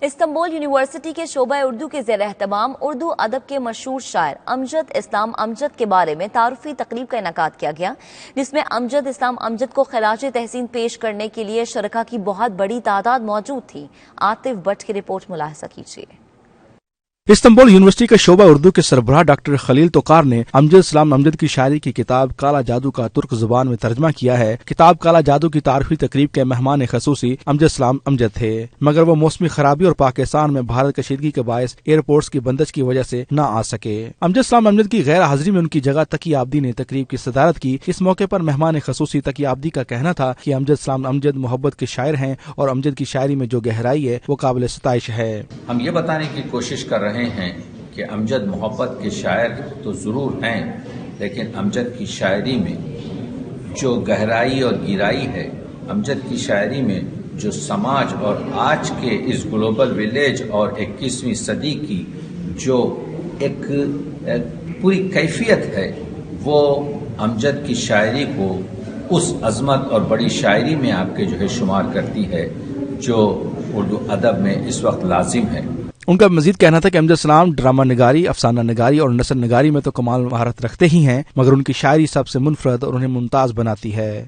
Istanbul university کے شعبہ اردو کے زیر اہتمام اردو ادب کے مشہور شاعر امجد اسلام امجد کے بارے میں تعارفی تقریب کا انعقاد کیا گیا، جس میں امجد اسلام امجد کو خراج تحسین پیش کرنے کے لیے شرکاء کی بہت بڑی تعداد موجود تھی۔ عاطف بٹ کی رپورٹ ملاحظہ کیجیے۔ استنبول یونیورسٹی کے شعبہ اردو کے سربراہ ڈاکٹر خلیل توقار نے امجد اسلام امجد کی شاعری کی کتاب کالا جادو کا ترک زبان میں ترجمہ کیا ہے۔ کتاب کالا جادو کی تعارفی تقریب کے مہمان خصوصی امجد اسلام امجد تھے، مگر وہ موسمی خرابی اور پاکستان میں بھارت کشیدگی کے باعث ایئرپورٹس کی بندش کی وجہ سے نہ آ سکے۔ امجد اسلام امجد کی غیر حاضری میں ان کی جگہ تقی آبدی نے تقریب کی صدارت کی۔ اس موقع پر مہمان خصوصی تقی آبدی کا کہنا تھا کہ امجد اسلام امجد محبت کے شاعر ہیں اور امجد کی شاعری میں جو گہرائی ہے وہ قابل ستائش ہے۔ ہم یہ بتانے کی کوشش کر رہے ہیں کہ امجد محبت کے شاعر تو ضرور ہیں، لیکن امجد کی شاعری میں جو گہرائی اور گہرائی ہے، امجد کی شاعری میں جو سماج اور آج کے اس گلوبل ولیج اور 21ویں صدی کی جو ایک پوری کیفیت ہے، وہ امجد کی شاعری کو اس عظمت اور بڑی شاعری میں آپ کے جو ہے شمار کرتی ہے جو اردو ادب میں اس وقت لازم ہے۔ ان کا مزید کہنا تھا کہ امجد اسلام ڈرامہ نگاری، افسانہ نگاری اور نثر نگاری میں تو کمال مہارت رکھتے ہی ہیں، مگر ان کی شاعری سب سے منفرد اور انہیں ممتاز بناتی ہے۔